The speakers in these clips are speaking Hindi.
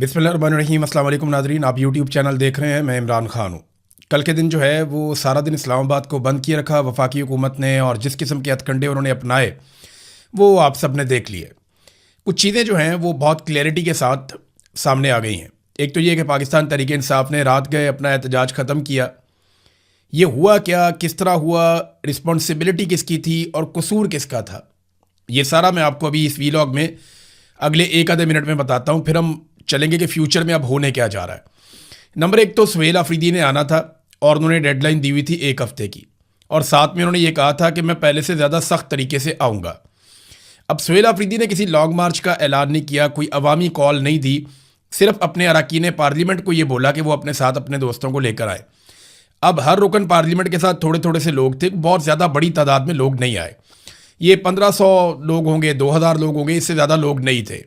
बिस्मिल्लाहिर्रहमानिर्रहीम। अस्सलाम वालेकुम नाज़रीन, आप यूट्यूब चैनल देख रहे हैं। मैं इमरान ख़ान हूँ। कल के दिन जो है वो सारा दिन इस्लामाबाद को बंद किए रखा वफाकी हुकूमत ने, और जिस किस्म के हथकंडे उन्होंने अपनाए वो आप सब ने देख लिए। कुछ चीज़ें जो हैं वो बहुत क्लैरिटी के साथ सामने आ गई हैं। एक तो ये कि पाकिस्तान तहरीक इंसाफ ने रात गए अपना एहतजाज ख़त्म किया। ये हुआ क्या, किस तरह हुआ, रिस्पॉन्सिबिलिटी किसकी थी और कसूर किसका था, ये सारा मैं आपको अभी इस वीलॉग में अगले एक आधे मिनट में बताता हूँ। फिर हम चलेंगे कि फ्यूचर में अब होने क्या जा रहा है। नंबर एक तो सुहेल अफरीदी ने आना था और उन्होंने डेडलाइन दी हुई थी 1 हफ्ते की, और साथ में उन्होंने ये कहा था कि मैं पहले से ज़्यादा सख्त तरीके से आऊँगा। अब सुहेल अफरीदी ने किसी लॉन्ग मार्च का ऐलान नहीं किया, कोई अवामी कॉल नहीं दी, सिर्फ अपने अरकान पार्लियामेंट को ये बोला कि वो अपने साथ अपने दोस्तों को लेकर आए। अब हर रुकन पार्लियामेंट के साथ थोड़े थोड़े से लोग थे, बहुत ज़्यादा बड़ी तादाद में लोग नहीं आए। ये 1500 लोग होंगे, 2000 लोग होंगे, इससे ज़्यादा लोग नहीं थे।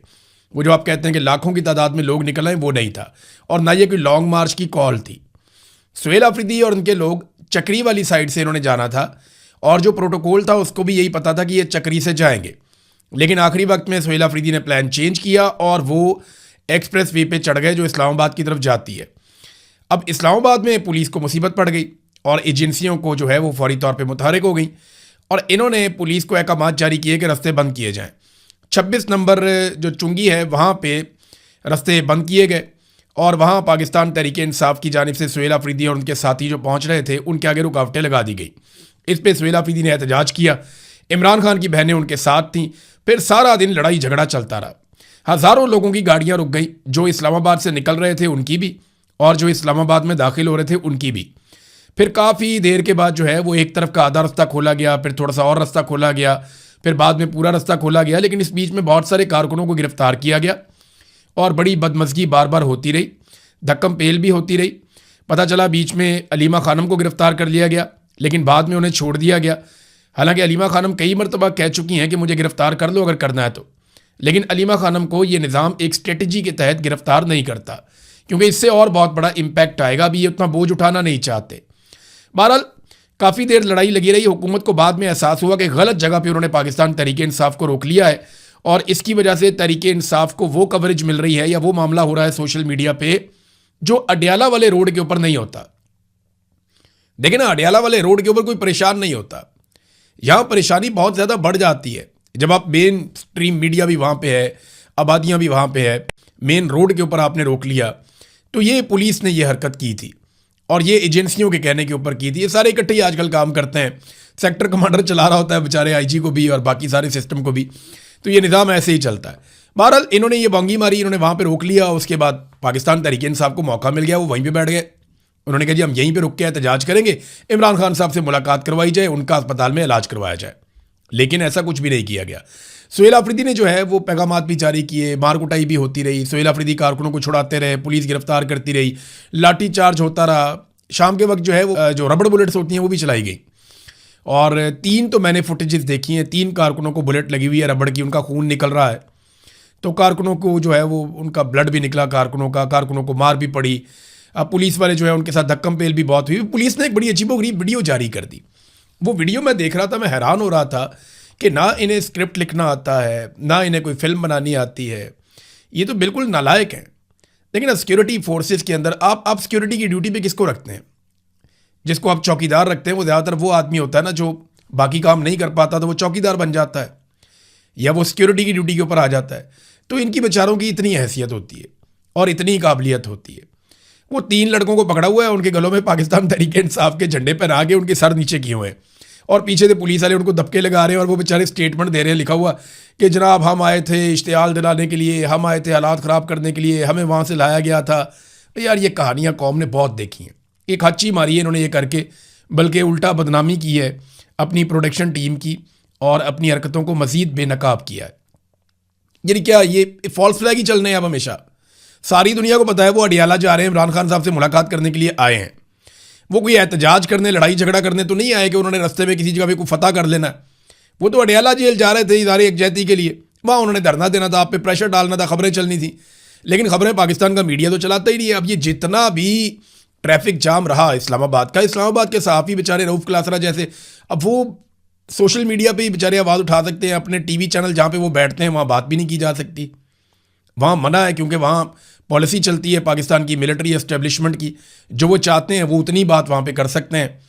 वो जो आप कहते हैं कि लाखों की तादाद में लोग निकल आए, वो नहीं था, और ना ये कोई लॉन्ग मार्च की कॉल थी। सुहेल अफरीदी और उनके लोग चक्री वाली साइड से इन्होंने जाना था, और जो प्रोटोकॉल था उसको भी यही पता था कि ये चक्री से जाएंगे। लेकिन आखिरी वक्त में सुहेल अफरीदी ने प्लान चेंज किया और वो एक्सप्रेस वे पे चढ़ गए जो इस्लामाबाद की तरफ जाती है। अब इस्लामाबाद में पुलिस को मुसीबत पड़ गई और एजेंसियों को जो है वो फौरी तौर पर मुतहरिक हो गई, और इन्होंने पुलिस को अहकाम जारी किए कि रास्ते बंद किए जाएँ। 26 नंबर जो चुंगी है वहाँ पे रास्ते बंद किए गए, और वहाँ पाकिस्तान तहरीक इंसाफ की जानिब से सुहेल अफरीदी और उनके साथी जो पहुँच रहे थे उनके आगे रुकावटें लगा दी गई। इस पर सुहेल अफरीदी ने एहतजाज किया, इमरान खान की बहनें उनके साथ थीं। फिर सारा दिन लड़ाई झगड़ा चलता रहा। हज़ारों लोगों की गाड़ियाँ रुक गई, जो इस्लामाबाद से निकल रहे थे उनकी भी, और जो इस्लामाबाद में दाखिल हो रहे थे उनकी भी। फिर काफ़ी देर के बाद जो है वो एक तरफ का आधा रास्ता खोला गया, फिर थोड़ा सा और रास्ता खोला गया, फिर बाद में पूरा रास्ता खोला गया। लेकिन इस बीच में बहुत सारे कारकुनों को गिरफ्तार किया गया और बड़ी बदमज़गी बार बार होती रही, धक्कम पेल भी होती रही। पता चला बीच में अलीमा खानम को गिरफ्तार कर लिया गया, लेकिन बाद में उन्हें छोड़ दिया गया। हालांकि अलीमा खानम कई मरतबा कह चुकी हैं कि मुझे गिरफ्तार कर लो अगर करना है तो, लेकिन अलीमा खानम को ये निज़ाम एक स्ट्रेटजी के तहत गिरफ्तार नहीं करता, क्योंकि इससे और बहुत बड़ा इम्पैक्ट आएगा। अभी ये उतना बोझ उठाना नहीं चाहते। बहरहाल काफ़ी देर लड़ाई लगी रही। हुकूमत को बाद में एहसास हुआ कि गलत जगह पे उन्होंने पाकिस्तान तहरीक इंसाफ को रोक लिया है, और इसकी वजह से तहरीक इंसाफ को वो कवरेज मिल रही है या वो मामला हो रहा है सोशल मीडिया पे जो अडयाला वाले रोड के ऊपर नहीं होता। देखिए ना, अडयाला वाले रोड के ऊपर कोई परेशान नहीं होता, यहाँ परेशानी बहुत ज़्यादा बढ़ जाती है जब आप मेन स्ट्रीम मीडिया भी वहाँ पे है, आबादियाँ भी वहाँ पे है, मेन रोड के ऊपर आपने रोक लिया। तो ये पुलिस ने ये हरकत की थी, और ये एजेंसियों के कहने के ऊपर की थी। ये सारे इकट्ठे ही आजकल काम करते हैं। सेक्टर कमांडर चला रहा होता है बेचारे, आईजी को भी और बाकी सारे सिस्टम को भी। तो ये निज़ाम ऐसे ही चलता है। बहरहाल इन्होंने ये बांगी मारी, इन्होंने वहाँ पे रोक लिया। उसके बाद पाकिस्तान तहरीक इंसाफ को मौका मिल गया, वो वहीं पे बैठ गए। उन्होंने कहा जी हम यहीं पे रुक के एहतजाज करेंगे, इमरान खान साहब से मुलाकात करवाई जाए, उनका अस्पताल में इलाज करवाया जाए। लेकिन ऐसा कुछ भी नहीं किया गया। सुहेल अफरीदी ने जो है वो पैगामात भी जारी किए, मार कुटाई भी होती रही। सुहेल अफरीदी कारकुनों को छुड़ाते रहे, पुलिस गिरफ्तार करती रही, लाठी चार्ज होता रहा। शाम के वक्त जो है वो जो रबड़ बुलेट्स होती हैं वो भी चलाई गई, और 3 तो मैंने फुटेजेस देखी हैं, 3 कारकुनों को बुलेट लगी हुई है रबड़ की, उनका खून निकल रहा है। तो कारकुनों को जो है वो उनका ब्लड भी निकला, कारकुनों को मार भी पड़ी। अब पुलिस वाले जो है उनके साथ धक्कम पेल भी बहुत हुई। पुलिस ने एक बड़ी अजीबोगरीब वीडियो जारी कर दी। वो वीडियो मैं देख रहा था, मैं हैरान हो रहा था कि ना इन्हें स्क्रिप्ट लिखना आता है, ना इन्हें कोई फिल्म बनानी आती है। ये तो बिल्कुल नालायक हैं। लेकिन सिक्योरिटी फोर्सेस के अंदर आप सिक्योरिटी की ड्यूटी पे किसको रखते हैं? जिसको आप चौकीदार रखते हैं वो ज़्यादातर वो आदमी होता है ना जो बाकी काम नहीं कर पाता, तो वो चौकीदार बन जाता है या वो सिक्योरिटी की ड्यूटी के ऊपर आ जाता है। तो इनकी बेचारों की इतनी हैसियत होती है और इतनी काबिलियत होती है। वो 3 लड़कों को पकड़ा हुआ है, उनके गलों में पाकिस्तान तहरीक इंसाफ के झंडे पहना के उनके सर नीचे किए हुए हैं, और पीछे से पुलिस वाले उनको दबके लगा रहे हैं, और वो बेचारे स्टेटमेंट दे रहे हैं लिखा हुआ कि जनाब हम आए थे इश्तियाल दिलाने के लिए, हम आए थे हालात ख़राब करने के लिए, हमें वहाँ से लाया गया था। तो यार ये कहानियाँ कौम ने बहुत देखी हैं। एक हच्ची मारी है इन्होंने ये करके, बल्कि उल्टा बदनामी की है अपनी प्रोडक्शन टीम की, और अपनी हरकतों को मज़ीद बेनकाब किया है। यानी क्या ये फॉल्स फ्लैग ही चलने हैं अब हमेशा? सारी दुनिया को पता है वो अडयाला जा रहे हैं, इमरान खान साहब से मुलाकात करने के लिए आए हैं। वो कोई एहतजाज करने, लड़ाई झगड़ा करने तो नहीं आए कि उन्होंने रास्ते में किसी जगह पे कोई फतह कर लेना। वो तो अडयाला जेल जा रहे थे इदारे यकजहती के लिए, वहाँ उन्होंने धरना देना था, आप पे प्रेशर डालना था, खबरें चलनी थी। लेकिन खबरें पाकिस्तान का मीडिया तो चलाता ही नहीं है। अब ये जितना भी ट्रैफिक जाम रहा इस्लामाबाद के सहाफ़ी बेचारे रऊफ़ क्लासरा जैसे, अब वो सोशल मीडिया पे ही बेचारे आवाज़ उठा सकते हैं। अपने टीवी चैनल जहाँ पे वो बैठते हैं वहाँ बात भी नहीं की जा सकती, वहाँ मना है, क्योंकि वहाँ पॉलिसी चलती है पाकिस्तान की मिलिट्री एस्टेब्लिशमेंट की, जो वो चाहते हैं वो उतनी बात वहाँ पे कर सकते हैं।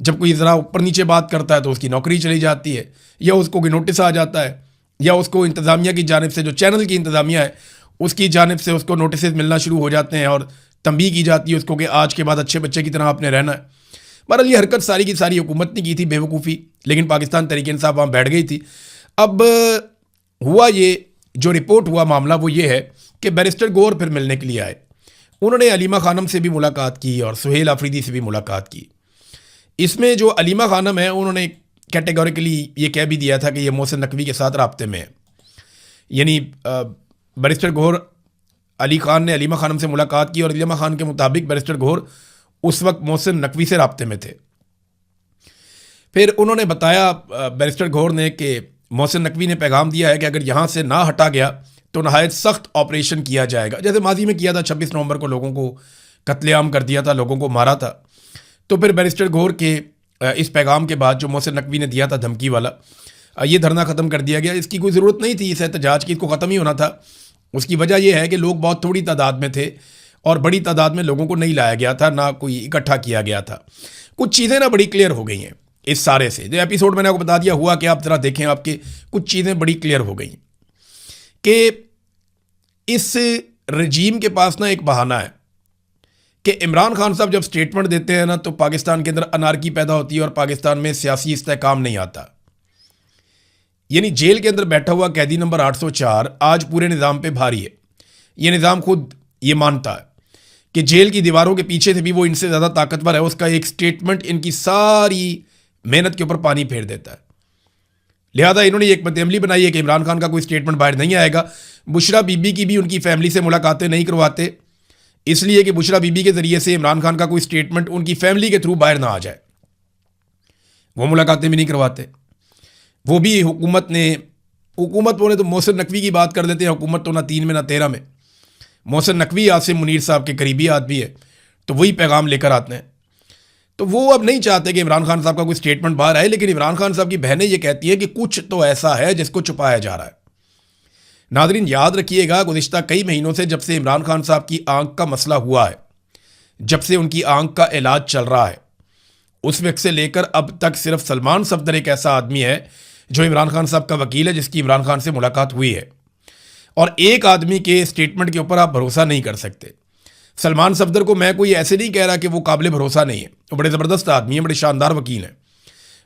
जब कोई ज़रा ऊपर नीचे बात करता है तो उसकी नौकरी चली जाती है, या उसको कोई नोटिस आ जाता है, या उसको इंतज़ामिया की जानिब से, जो चैनल की इंतज़ामिया है उसकी जानिब से उसको नोटिस मिलना शुरू हो जाते हैं और तंबीह की जाती है उसको कि आज के बाद अच्छे बच्चे की तरह आपने रहना है। बहरहाल ये हरकत सारी की सारी हुकूमत ने की थी, बेवकूफ़ी, लेकिन पाकिस्तान तहरीक इंसाफ वहाँ बैठ गई थी। अब हुआ ये, जो रिपोर्ट हुआ मामला वो ये है कि बैरिस्टर गौर फिर मिलने के लिए आए। उन्होंने अलीमा खानम से भी मुलाकात की और सुहेल आफरीदी से भी मुलाकात की। इसमें जो अलीमा खानम है उन्होंने कैटेगोरिकली ये कह भी दिया था कि ये मोहसिन नकवी के साथ राब्ते में है। यानी बैरिस्टर गौर, अली खान ने अलीमा खानम से मुलाकात की और अलीमा खान के मुताबिक बैरिस्टर गौर उस वक्त मोहसिन नकवी से राब्ते में थे। फिर उन्होंने बताया बैरिस्टर गौर ने कि मोहसिन नकवी ने पैगाम दिया है कि अगर यहाँ से ना हटा गया तो नहायत सख्त ऑपरेशन किया जाएगा, जैसे माजी में किया था। 26 नवंबर को लोगों को कत्लेआम कर दिया था, लोगों को मारा था। तो फिर बैरिस्टर गौर के इस पैगाम के बाद जो मोहसिन नकवी ने दिया था धमकी वाला, ये धरना ख़त्म कर दिया गया। इसकी कोई ज़रूरत नहीं थी इस एहतजाज की, इसको ख़त्म ही होना था। उसकी वजह यह है कि लोग बहुत थोड़ी तादाद में थे और बड़ी तादाद में लोगों को नहीं लाया गया था, ना कोई इकट्ठा किया गया था। कुछ चीज़ें ना बड़ी क्लियर हो गई हैं इस सारे से। जो एपिसोड मैंने आपको बता दिया हुआ कि आप ज़रा देखें, आपके कुछ चीज़ें बड़ी क्लियर हो गई कि इस रजीम के पास ना एक बहाना है कि इमरान खान साहब जब स्टेटमेंट देते हैं ना तो पाकिस्तान के अंदर अनारकी पैदा होती है और पाकिस्तान में सियासी इस्तेहकाम नहीं आता। यानी जेल के अंदर बैठा हुआ कैदी नंबर 804 आज पूरे निज़ाम पे भारी है। ये निज़ाम खुद ये मानता है कि जेल की दीवारों के पीछे से भी वो इनसे ज़्यादा ताकतवर है। उसका एक स्टेटमेंट इनकी सारी मेहनत के ऊपर पानी फेर देता है। लिहाजा इन्होंने एक मतअमली बनाई है कि इमरान खान का कोई स्टेटमेंट बाहर नहीं आएगा। बुशरा बीबी की भी उनकी फैमिली से मुलाकातें नहीं करवाते, इसलिए कि बुशरा बीबी के ज़रिए से इमरान खान का कोई स्टेटमेंट उनकी फैमिली के थ्रू बाहर ना आ जाए। वो मुलाकातें भी नहीं करवाते। वो भी हुकूमत बोले तो मोहसिन नकवी की बात कर देते हैं। हुकूमत तो ना 3 में ना 13 में। मोहसिन नकवी आसिम मुनीर साहब के करीबी आदमी है, तो वही पैगाम लेकर आते हैं। तो वो अब नहीं चाहते कि इमरान खान साहब का कोई स्टेटमेंट बाहर आए, लेकिन इमरान खान साहब की बहनें ये कहती है कि कुछ तो ऐसा है जिसको छुपाया जा रहा है। नादरीन याद रखिएगा, गुज़िश्ता कई महीनों से जब से इमरान खान साहब की आंख का मसला हुआ है, जब से उनकी आंख का इलाज चल रहा है, उस वक्त से लेकर अब तक सिर्फ सलमान सफदर एक ऐसा आदमी है जो इमरान खान साहब का वकील है, जिसकी इमरान खान से मुलाकात हुई है। और एक आदमी के स्टेटमेंट के ऊपर आप भरोसा नहीं कर सकते। सलमान सफदर को मैं कोई ऐसे नहीं कह रहा कि वो काबिल भरोसा नहीं है, वो बड़े ज़बरदस्त आदमी है, बड़े शानदार वकील हैं।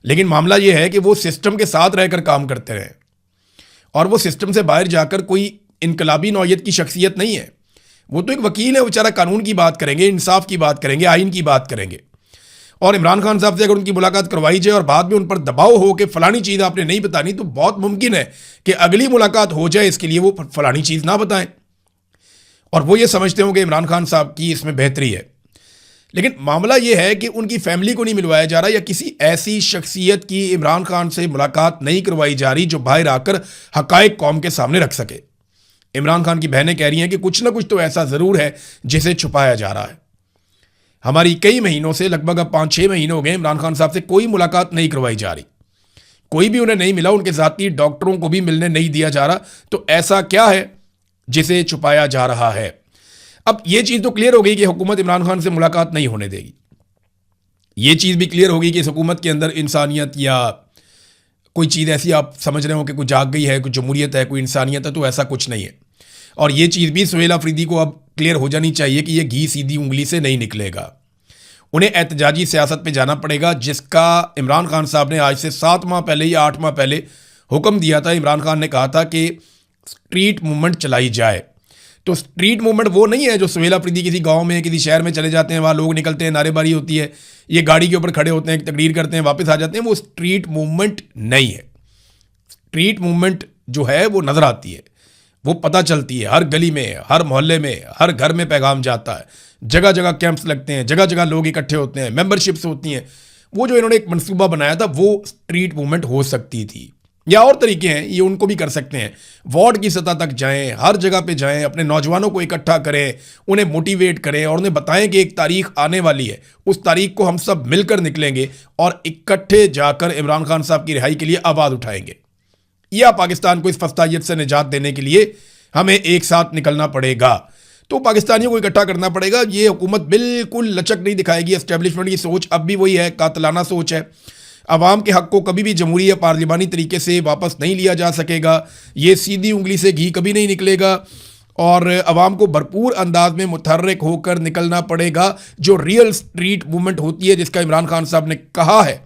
लेकिन मामला ये है कि वो सिस्टम के साथ रहकर काम करते रहे और वो सिस्टम से बाहर जाकर कोई इनकलाबी नौयत की शख्सियत नहीं है। वो तो एक वकील है, वो बेचारा कानून की बात करेंगे, इंसाफ की बात करेंगे, आइन की बात करेंगे। और इमरान खान साहब से अगर उनकी मुलाकात करवाई जाए और बाद में उन पर दबाव हो कि फ़लानी चीज़ आपने नहीं बतानी, तो बहुत मुमकिन है कि अगली मुलाकात हो जाए इसके लिए वो फ़लानी चीज़ ना बताएं और वो ये समझते हो कि इमरान खान साहब की इसमें बेहतरी है। लेकिन मामला ये है कि उनकी फैमिली को नहीं मिलवाया जा रहा, या किसी ऐसी शख्सियत की इमरान खान से मुलाकात नहीं करवाई जा रही जो बाहर आकर हक़ाइक़ कौम के सामने रख सके। इमरान खान की बहनें कह रही हैं कि कुछ ना कुछ तो ऐसा ज़रूर है जिसे छुपाया जा रहा है। हमारी कई महीनों से, लगभग अब 5-6 महीने हो गए, इमरान खान साहब से कोई मुलाकात नहीं करवाई जा रही, कोई भी उन्हें नहीं मिला, उनके ज़ाती डॉक्टरों को भी मिलने नहीं दिया जा रहा। तो ऐसा क्या है जिसे छुपाया जा रहा है? अब ये चीज़ तो क्लियर हो गई कि हुकूमत इमरान खान से मुलाकात नहीं होने देगी। ये चीज़ भी क्लियर हो गई कि इस हुकूमत के अंदर इंसानियत या कोई चीज़ ऐसी आप समझ रहे हो कि कोई जाग गई है, कोई जमहूरियत है, कोई इंसानियत है, तो ऐसा कुछ नहीं है। और ये चीज़ भी सुहेल आफरीदी को अब क्लियर हो जानी चाहिए कि ये घी सीधी उंगली से नहीं निकलेगा। उन्हें एहतजाजी सियासत पे जाना पड़ेगा, जिसका इमरान खान साहब ने आज से 7 माह पहले या 8 माह पहले हुक्म दिया था। इमरान खान ने कहा था कि स्ट्रीट मूवमेंट चलाई जाए। तो स्ट्रीट मूवमेंट वो नहीं है जो सुहेल आफरीदी किसी गांव में, किसी शहर में चले जाते हैं, वहाँ लोग निकलते हैं, नारेबारी होती है, ये गाड़ी के ऊपर खड़े होते हैं, तकरीर करते हैं, वापस आ जाते हैं। वो स्ट्रीट मूवमेंट नहीं है। स्ट्रीट मूवमेंट जो है वो नज़र आती है, वो पता चलती है, हर गली में, हर मोहल्ले में, हर घर में पैगाम जाता है, जगह जगह कैंप्स लगते हैं, जगह जगह लोग इकट्ठे होते हैं, मेंबरशिप्स होती हैं। वो जो इन्होंने एक मंसूबा बनाया था वो स्ट्रीट मूवमेंट हो सकती थी। या और तरीके हैं, ये उनको भी कर सकते हैं। वार्ड की सतह तक जाएं, हर जगह पे जाएं, अपने नौजवानों को इकट्ठा करें, उन्हें मोटिवेट करें और उन्हें बताएं कि एक तारीख आने वाली है, उस तारीख को हम सब मिलकर निकलेंगे और इकट्ठे जाकर इमरान खान साहब की रिहाई के लिए आवाज़ उठाएंगे। या पाकिस्तान को इस फस्तायत से निजात देने के लिए हमें एक साथ निकलना पड़ेगा। तो पाकिस्तानियों को इकट्ठा करना पड़ेगा। ये हुकूमत बिल्कुल लचक नहीं दिखाएगी। एस्टेब्लिशमेंट की सोच अब भी वही है, कातलाना सोच है। अवाम के हक़ को कभी भी जमहूरी या पार्लिमानी तरीके से वापस नहीं लिया जा सकेगा। ये सीधी उंगली से घी कभी नहीं निकलेगा और अवाम को भरपूर अंदाज में मुतहर्रिक होकर निकलना पड़ेगा। जो रियल स्ट्रीट मूवमेंट होती है जिसका इमरान खान साहब ने कहा है,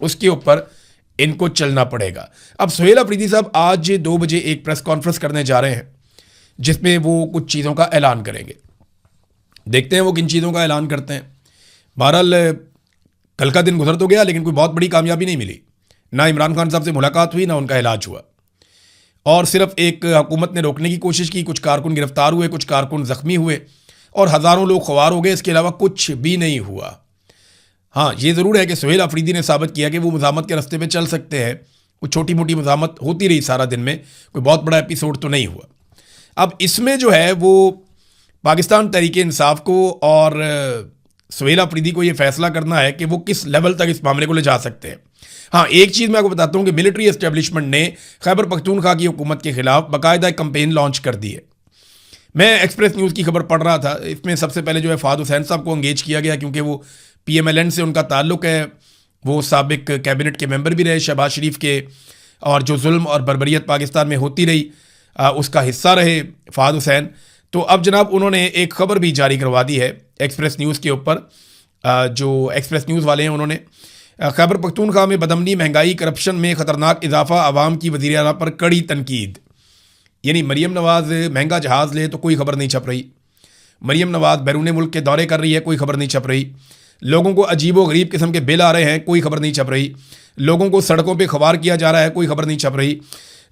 उसके ऊपर इनको चलना पड़ेगा। अब सुहेल अफरीदी साहब आज 2 बजे एक प्रेस कॉन्फ्रेंस करने जा रहे हैं जिसमें वो कुछ चीज़ों का ऐलान करेंगे। देखते हैं वो किन चीज़ों का ऐलान करते हैं। बहरहाल कल का दिन गुजर तो गया लेकिन कोई बहुत बड़ी कामयाबी नहीं मिली। ना इमरान खान साहब से मुलाकात हुई, ना उनका इलाज हुआ, और सिर्फ एक हुकूमत ने रोकने की कोशिश की। कुछ कारकुन गिरफ्तार हुए, कुछ कारकुन ज़ख्मी हुए और हज़ारों लोग ख्वार हो गए। इसके अलावा कुछ भी नहीं हुआ। हाँ, ये ज़रूर है कि सुहेल अफरीदी ने साबित किया कि वो मज़ामत के रास्ते पे चल सकते हैं। वो छोटी मोटी मज़ामत होती रही सारा दिन में, कोई बहुत बड़ा एपिसोड तो नहीं हुआ। अब इसमें जो है वो पाकिस्तान तहरीक इंसाफ को और सुहेल अफरीदी को ये फैसला करना है कि वो किस लेवल तक इस मामले को ले जा सकते हैं। हाँ, एक चीज़ मैं आपको बताता हूँ कि मिलिट्री एस्टेब्लिशमेंट ने खैबर पख्तूनख्वा की हुकूमत के खिलाफ बाकायदा एक कैंपेन लॉन्च कर दी है। मैं एक्सप्रेस न्यूज़ की खबर पढ़ रहा था। इसमें सबसे पहले जो है फ़ाद हुसैन साहब को एंगेज किया गया क्योंकि वो PMLN से उनका ताल्लुक़ है। वो साबिक कैबिनेट के मेंबर भी रहे शहबाज शरीफ के, और जो जुल्म और बर्बरियत पाकिस्तान में होती रही उसका हिस्सा रहे फ़ाद हुसैन। तो अब जनाब उन्होंने एक खबर भी जारी करवा दी है एक्सप्रेस न्यूज़ के ऊपर। जो एक्सप्रेस न्यूज़ वाले हैं उन्होंने खैबर पख्तूनख्वा में बदमनी, महंगाई, करप्शन में ख़तरनाक इजाफा, अवाम की वज़ीर आला पर कड़ी तनकीद। यानी मरीम नवाज़ महंगा जहाज़ ले तो कोई खबर नहीं छप रही। मरीम नवाज़ बैरून मुल्क के दौरे कर रही है, कोई खबर नहीं छप रही। लोगों को अजीब व गरीब किस्म के बिल आ रहे हैं, कोई खबर नहीं छप रही। लोगों को सड़कों पर खवार किया जा रहा है, कोई खबर नहीं छप रही।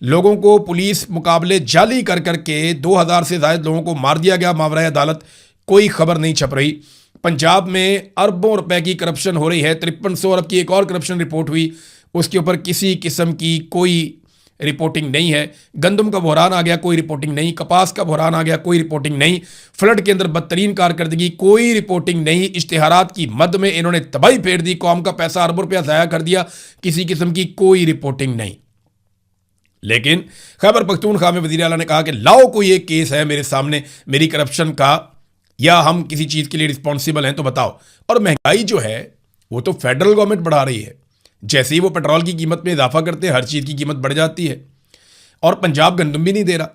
लोगों को पुलिस मुकाबले जाली कर करके 2000 से ज़ायद लोगों को मार दिया गया मावरा अदालत, कोई खबर नहीं छप रही। पंजाब में अरबों रुपए की करप्शन हो रही है। 5300 अरब की एक और करप्शन रिपोर्ट हुई, उसके ऊपर किसी किस्म की कोई रिपोर्टिंग नहीं है। गंदम का बहरान आ गया, कोई रिपोर्टिंग नहीं। कपास का बहरान आ गया, कोई रिपोर्टिंग नहीं। फ्लड के अंदर बदतरीन कारकर्दगी, कोई रिपोर्टिंग नहीं। इश्तिहारात की मद में इन्होंने तबाही फेर दी, कौम का पैसा अरबों रुपया ज़ाया कर दिया, किसी किस्म की कोई रिपोर्टिंग नहीं। लेकिन खैबर पख्तूनख्वा में वज़ीर आला ने कहा कि लाओ कोई एक केस है मेरे सामने मेरी करप्शन का, या हम किसी चीज़ के लिए रिस्पॉन्सिबल हैं तो बताओ। और महंगाई जो है वो तो फेडरल गवर्नमेंट बढ़ा रही है। जैसे ही वो पेट्रोल की कीमत में इजाफा करते हैं, हर चीज़ की कीमत बढ़ जाती है। और पंजाब गंदम भी नहीं दे रहा,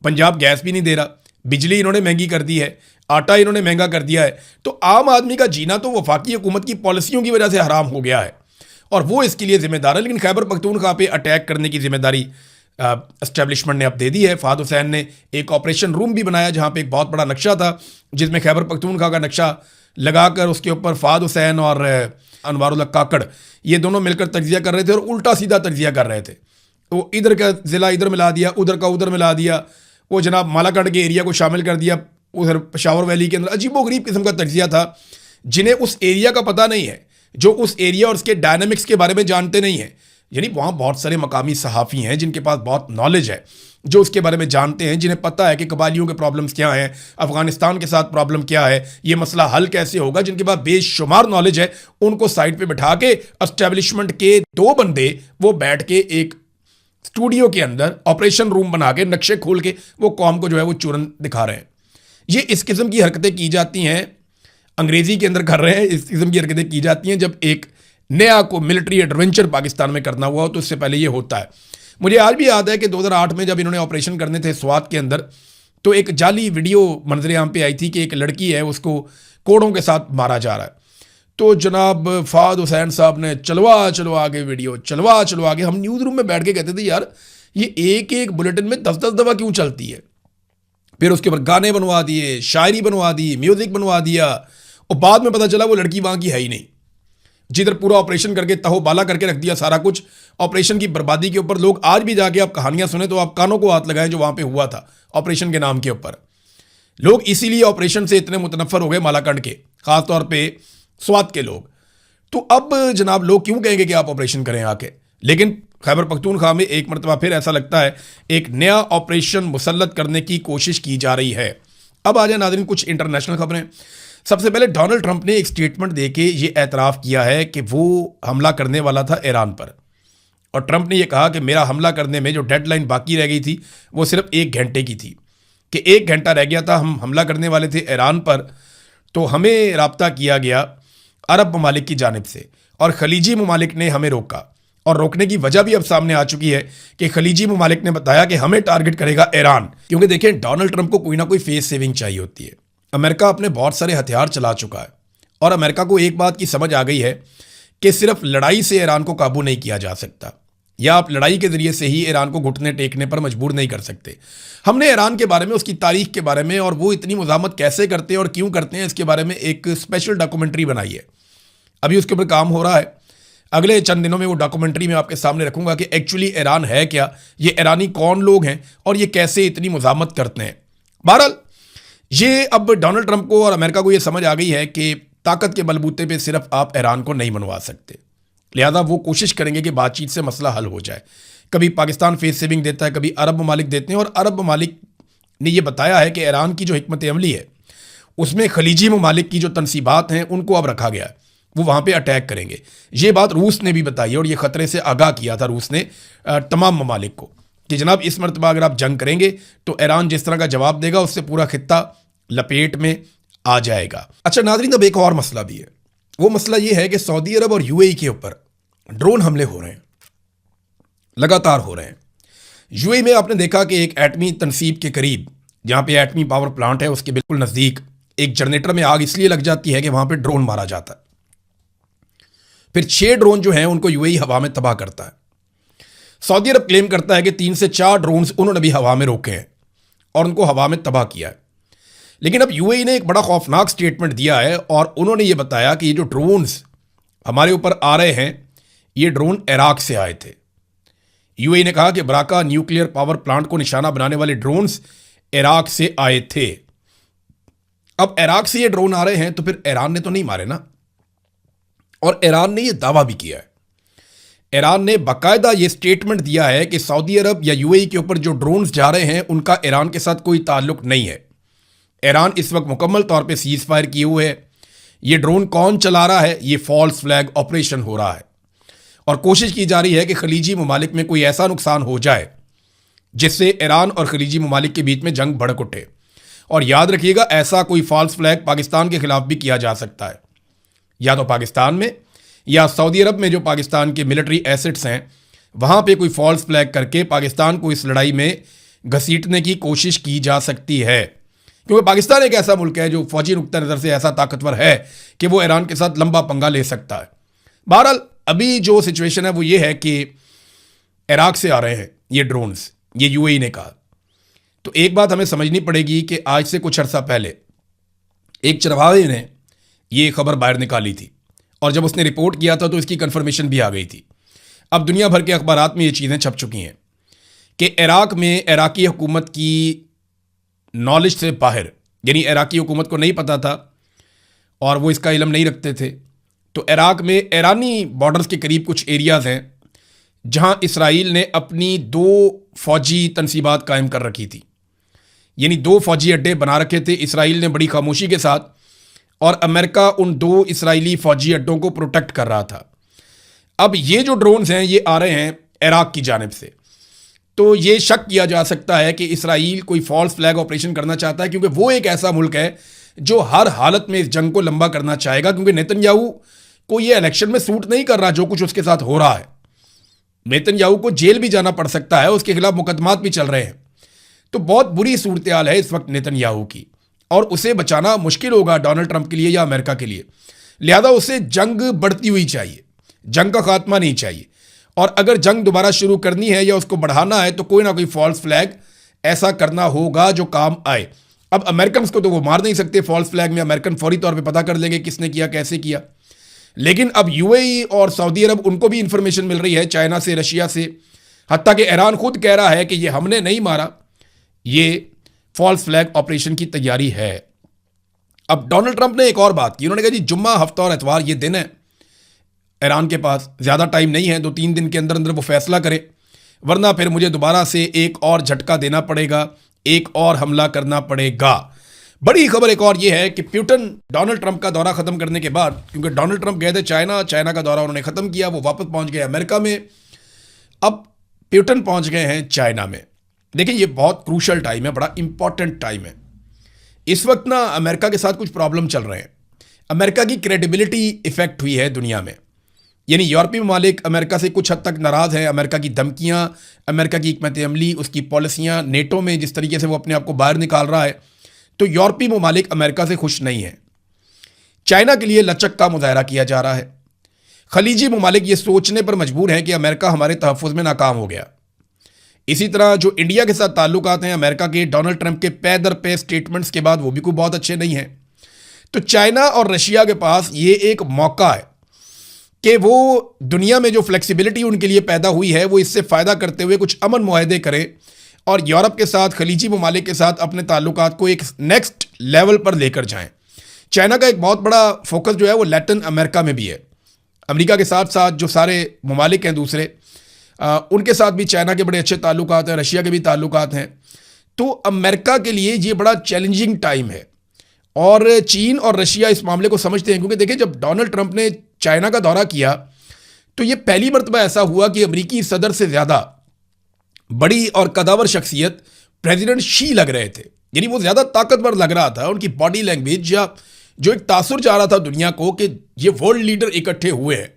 पंजाब गैस भी नहीं दे रहा, बिजली इन्होंने महंगी कर दी है, आटा इन्होंने महंगा कर दिया है। तो आम आदमी का जीना तो वफाकी हुकूमत की पॉलिसियों की वजह से हराम हो गया है और वो इसके लिए जिम्मेदार है। लेकिन खैबर पख्तूनख्वा पे अटैक करने की जिम्मेदारी एस्टेब्लिशमेंट ने अब दे दी है। फ़ाद हुसैन ने एक ऑपरेशन रूम भी बनाया जहाँ पे एक बहुत बड़ा नक्शा था जिसमें खैबर पख्तूनख्वा का नक्शा लगाकर उसके ऊपर फ़ाद हुसैन और अनवारुल्लाह काकड़ ये दोनों मिलकर तज्जिया कर रहे थे और उल्टा सीधा तज्जिया कर रहे थे। तो इधर का ज़िला इधर मिला दिया, उधर का उधर मिला दिया, वो जनाब मालाकंड के एरिया को शामिल कर दिया उधर पेशावर वैली के अंदर। अजीबोगरीब किस्म का तज्जिया था। जिन्हें उस एरिया का पता नहीं है, जो उस एरिया और उसके डायनामिक्स के बारे में जानते नहीं हैं, यानी वहाँ बहुत सारे मकामी सहाफ़ी हैं जिनके पास बहुत नॉलेज है, जो उसके बारे में जानते हैं, जिन्हें पता है कि कबालियों के प्रॉब्लम्स क्या हैं, अफ़गानिस्तान के साथ प्रॉब्लम क्या है, ये मसला हल कैसे होगा, जिनके पास बेशुमार नॉलेज है। उनको साइड पे बिठा के एस्टेब्लिशमेंट के 2 बंदे वो बैठ के एक स्टूडियो के अंदर ऑपरेशन रूम बना के नक्शे खोल के वो कौम को जो है वो चूरन दिखा रहे हैं। ये इस किस्म की हरकतें की जाती हैं, अंग्रेज़ी के अंदर कर रहे हैं। इस किस्म की हरकतें की जाती हैं जब एक नया को मिलिट्री एडवेंचर पाकिस्तान में करना हुआ हो, तो इससे पहले ये होता है। मुझे आज भी याद है कि 2008 में जब इन्होंने ऑपरेशन करने थे स्वात के अंदर, तो एक जाली वीडियो मंजरे आम पे आई थी कि एक लड़की है उसको कोड़ों के साथ मारा जा रहा है। तो जनाब फ़ाद हुसैन साहब ने चलवा के वीडियो चलवा के, हम न्यूज़ रूम में बैठ के कहते थे यार ये एक एक बुलेटिन में 10-10 दफ़ा क्यों चलती है। फिर उसके ऊपर गाने बनवा दिए, शायरी बनवा दी, म्यूज़िक बनवा दिया, और बाद में पता चला वो लड़की वहाँ की है ही नहीं। जिधर पूरा ऑपरेशन करके तहो बाला करके रख दिया सारा कुछ, ऑपरेशन की बर्बादी के ऊपर लोग आज भी जाके आप कहानियां सुने तो आप कानों को हाथ लगाएं जो वहां पे हुआ था ऑपरेशन के नाम के ऊपर। लोग इसीलिए ऑपरेशन से इतने मुतनफ़र हो गए मालाकंड के, खासतौर पे स्वात के लोग। तो अब जनाब लोग क्यों कहेंगे कि आप ऑपरेशन करें आके। लेकिन खैबर पख्तूनख्वा में एक मरतबा फिर ऐसा लगता है एक नया ऑपरेशन मुसल्लत करने की कोशिश की जा रही है। अब आ जाए नाज़रीन कुछ इंटरनेशनल खबरें। सबसे पहले डोनाल्ड ट्रंप ने एक स्टेटमेंट देके ये एतराफ़ किया है कि वो हमला करने वाला था ईरान पर, और ट्रंप ने ये कहा कि मेरा हमला करने में जो डेडलाइन बाकी रह गई थी वो सिर्फ 1 घंटे की थी। कि 1 घंटा रह गया था, हम हमला करने वाले थे ईरान पर, तो हमें राब्ता किया गया अरब ममालिक की जानिब से और खलीजी ममालिक ने हमें रोका। और रोकने की वजह भी अब सामने आ चुकी है कि खलीजी ममालिक ने बताया कि हमें टारगेट करेगा ईरान, क्योंकि देखें डोनाल्ड ट्रंप को कोई ना कोई फेस सेविंग चाहिए होती है। अमेरिका अपने बहुत सारे हथियार चला चुका है और अमेरिका को एक बात की समझ आ गई है कि सिर्फ लड़ाई से ईरान को काबू नहीं किया जा सकता, या आप लड़ाई के जरिए से ही ईरान को घुटने टेकने पर मजबूर नहीं कर सकते। हमने ईरान के बारे में, उसकी तारीख के बारे में और वो इतनी मुज़ाहमत कैसे करते हैं और क्यों करते हैं, इसके बारे में एक स्पेशल डॉक्यूमेंट्री बनाई है। अभी उसके ऊपर काम हो रहा है। अगले चंद दिनों में वो डॉक्यूमेंट्री मैं आपके सामने रखूंगा कि एक्चुअली ईरान है क्या, ये ईरानी कौन लोग हैं और ये कैसे इतनी मुज़ाहमत करते हैं। बहरहाल ये अब डोनाल्ड ट्रंप को और अमेरिका को ये समझ आ गई है कि ताकत के बलबूते पे सिर्फ आप ईरान को नहीं मनवा सकते, लिहाजा वो कोशिश करेंगे कि बातचीत से मसला हल हो जाए। कभी पाकिस्तान फेस सेविंग देता है, कभी अरब ममालिक देते हैं, और अरब ममालिक ने यह बताया है कि ईरान की जो हिकमत अमली है उसमें खलीजी ममालिक की जो तनसीबात हैं उनको अब रखा गया है, वो वहाँ पे अटैक करेंगे। ये बात रूस ने भी बताई है और ये ख़तरे से आगाह किया था रूस ने तमाम ममालिक को कि जनाब इस मरतबा अगर आप जंग करेंगे तो ईरान जिस तरह का जवाब देगा उससे पूरा खित्ता लपेट में आ जाएगा। अच्छा नाज़रीन, अब एक और मसला भी है। वो मसला ये है कि सऊदी अरब और यूएई के ऊपर ड्रोन हमले हो रहे हैं, लगातार हो रहे हैं। यूएई में आपने देखा कि एक एटमी तनसीब के करीब, जहाँ पे एटमी पावर प्लांट है, उसके बिल्कुल नज़दीक एक जनरेटर में आग इसलिए लग जाती है कि वहाँ पे ड्रोन मारा जाता है। फिर 6 ड्रोन जो हैं उनको यूएई हवा में तबाह करता है। सऊदी अरब क्लेम करता है कि 3 से 4 ड्रोन उन्होंने भी हवा में रोके हैं और उनको हवा में तबाह किया है। लेकिन अब यूएई ने एक बड़ा खौफनाक स्टेटमेंट दिया है और उन्होंने ये बताया कि ये जो ड्रोन्स हमारे ऊपर आ रहे हैं ये ड्रोन इराक से आए थे। यूएई ने कहा कि बराका न्यूक्लियर पावर प्लांट को निशाना बनाने वाले ड्रोन्स इराक से आए थे। अब इराक से ये ड्रोन आ रहे हैं तो फिर ईरान ने तो नहीं मारे ना, और ईरान ने यह दावा भी किया है। ईरान ने बाकायदा ये स्टेटमेंट दिया है कि सऊदी अरब या यूएई के ऊपर जो ड्रोन्स जा रहे हैं उनका ईरान के साथ कोई ताल्लुक नहीं है। ईरान इस वक्त मुकम्मल तौर पे सीज फायर किए हुए है। ये ड्रोन कौन चला रहा है, ये फॉल्स फ्लैग ऑपरेशन हो रहा है और कोशिश की जा रही है कि खलीजी ममालिक में कोई ऐसा नुकसान हो जाए जिससे ईरान और खलीजी ममालिक के बीच में जंग भड़क उठे। और याद रखिएगा, ऐसा कोई फॉल्स फ्लैग पाकिस्तान के खिलाफ भी किया जा सकता है, या तो पाकिस्तान में या सऊदी अरब में जो पाकिस्तान के मिलिट्री एसेट्स हैं वहाँ पे कोई फॉल्स फ्लैग करके पाकिस्तान को इस लड़ाई में घसीटने की कोशिश की जा सकती है, क्योंकि पाकिस्तान एक ऐसा मुल्क है जो फौजी नुक्ता नज़र से ऐसा ताकतवर है कि वो ईरान के साथ लंबा पंगा ले सकता है। बहरहाल अभी जो सिचुएशन है वो ये है कि इराक से आ रहे हैं ये ड्रोन्स, ये यूएई ने कहा। तो एक बात हमें समझनी पड़ेगी कि आज से कुछ अर्सा पहले एक चरवाहे ने ये खबर बाहर निकाली थी और जब उसने रिपोर्ट किया था तो इसकी कंफर्मेशन भी आ गई थी। अब दुनिया भर के अखबारात में ये चीज़ें छप चुकी हैं कि इराक में इराकी हुकूमत की नॉलेज से बाहर, यानी इराकी हुकूमत को नहीं पता था और वो इसका इल्म नहीं रखते थे, तो इराक में ईरानी बॉर्डर्स के करीब कुछ एरियाज़ हैं जहां इसराइल ने अपनी 2 फौजी तनसीबात कायम कर रखी थी, यानी 2 फौजी अड्डे बना रखे थे इसराइल ने बड़ी खामोशी के साथ, और अमेरिका उन 2 इसराइली फौजी अड्डों को प्रोटेक्ट कर रहा था। अब ये जो ड्रोन्स हैं ये आ रहे हैं इराक की जानिब से, तो ये शक किया जा सकता है कि इसराइल कोई फॉल्स फ्लैग ऑपरेशन करना चाहता है, क्योंकि वो एक ऐसा मुल्क है जो हर हालत में इस जंग को लंबा करना चाहेगा, क्योंकि नेतन्याहू को ये इलेक्शन में सूट नहीं कर रहा जो कुछ उसके साथ हो रहा है। नेतन्याहू को जेल भी जाना पड़ सकता है, उसके खिलाफ मुकदमात भी चल रहे हैं। तो बहुत बुरी सूरत हाल है इस वक्त नेतन्याहू की, और उसे बचाना मुश्किल होगा डोनाल्ड ट्रंप के लिए या अमेरिका के लिए। लिहाजा उसे जंग बढ़ती हुई चाहिए, जंग का खात्मा नहीं चाहिए। और अगर जंग दोबारा शुरू करनी है या उसको बढ़ाना है तो कोई ना कोई फॉल्स फ्लैग ऐसा करना होगा जो काम आए। अब अमेरिकन को तो वो मार नहीं सकते फॉल्स फ्लैग में, अमेरिकन फौरी तौर पे पता कर लेंगे किसने किया, कैसे किया। लेकिन अब यूएई और सऊदी अरब, उनको भी इंफॉर्मेशन मिल रही है चाइना से, रशिया से, हत्ता कि ईरान खुद कह रहा है कि ये हमने नहीं मारा, ये फॉल्स फ्लैग ऑपरेशन की तैयारी है। अब डोनाल्ड ट्रंप ने एक और बात की, उन्होंने कहा जी जुम्मा, हफ्ता और एतवार ये दिन है, ईरान के पास ज़्यादा टाइम नहीं है, 2-3 दिन के अंदर अंदर वो फैसला करे, वरना फिर मुझे दोबारा से एक और झटका देना पड़ेगा, एक और हमला करना पड़ेगा। बड़ी खबर एक और ये है कि पुतिन डोनाल्ड ट्रंप का दौरा ख़त्म करने के बाद, क्योंकि डोनाल्ड ट्रंप गए थे चाइना का दौरा उन्होंने ख़त्म किया, वो वापस पहुंच गए अमेरिका में, अब पुतिन पहुंच गए हैं चाइना में। देखिए ये बहुत क्रूशल टाइम है, बड़ा इंपॉर्टेंट टाइम है। इस वक्त ना अमेरिका के साथ कुछ प्रॉब्लम चल रहे हैं। अमेरिका की क्रेडिबिलिटी इफेक्ट हुई है दुनिया में, यानी यूरोपीय ममालिक अमेरिका से कुछ हद तक नाराज़ हैं। अमेरिका की धमकियाँ, अमेरिका की हिकमत अमली, उसकी पॉलिसियाँ, नेटो में जिस तरीके से वो अपने आप को बाहर निकाल रहा है, तो यूरोपीय ममालिक अमेरिका से खुश नहीं हैं। चाइना के लिए लचक का मुजाहरा किया जा रहा है। खलीजी ममालिक ये सोचने पर मजबूर हैं कि अमेरिका हमारे तहफ़्फ़ुज़ में नाकाम हो गया। इसी तरह जो इंडिया के साथ ताल्लुकात हैं, अमेरिका के डोनाल्ड ट्रंप के पे दर पे स्टेटमेंट्स के बाद वो भी कोई बहुत अच्छे नहीं हैं। तो चाइना और रशिया के पास ये एक मौका है कि वो दुनिया में जो फ्लेक्सिबिलिटी उनके लिए पैदा हुई है, वो इससे फ़ायदा करते हुए कुछ अमन मुआहदे करें और यूरोप के साथ, खलीजी ममालिक के साथ अपने ताल्लुकात को एक नेक्स्ट लेवल पर लेकर जाएं। चाइना का एक बहुत बड़ा फोकस जो है वो लैटिन अमेरिका में भी है। अमेरिका के साथ साथ जो सारे ममालिक हैं दूसरे, उनके साथ भी चाइना के बड़े अच्छे ताल्लुकात हैं, रशिया के भी ताल्लुकात हैं। तो अमेरिका के लिए ये बड़ा चैलेंजिंग टाइम है और चीन और रशिया इस मामले को समझते हैं, क्योंकि देखिए जब डोनाल्ड ट्रंप ने चाइना का दौरा किया तो ये पहली मरतबा ऐसा हुआ कि अमेरिकी सदर से ज़्यादा बड़ी और कदावर शख्सियत प्रेसिडेंट शी लग रहे थे, यानी वो ज़्यादा ताकतवर लग रहा था। उनकी बॉडी लैंग्वेज या जो एक तासुर जा रहा था दुनिया को कि ये वर्ल्ड लीडर इकट्ठे हुए हैं।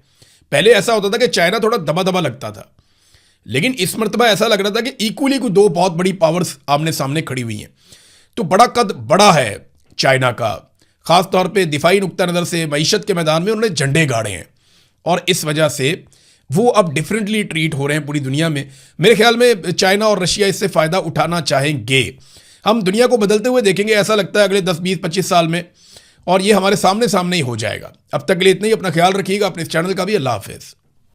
पहले ऐसा होता था कि चाइना थोड़ा दबा दबा लगता था, लेकिन इस मरतबा ऐसा लग रहा था कि इक्वली को दो बहुत बड़ी पावर्स आमने सामने खड़ी हुई हैं। तो बड़ा कद बड़ा है चाइना का, ख़ास तौर पे दिफाई नुक्ता नज़र से मईशत के मैदान में उन्होंने झंडे गाड़े हैं और इस वजह से वो अब डिफरेंटली ट्रीट हो रहे हैं पूरी दुनिया में। मेरे ख्याल में चाइना और रशिया इससे फ़ायदा उठाना चाहेंगे। हम दुनिया को बदलते हुए देखेंगे, ऐसा लगता है अगले 10, 20, 25 साल में, और ये हमारे सामने सामने ही हो जाएगा। अब तक के लिए इतना ही। अपना ख्याल रखिएगा, अपने इस चैनल का भी। अल्लाह हाफिज़।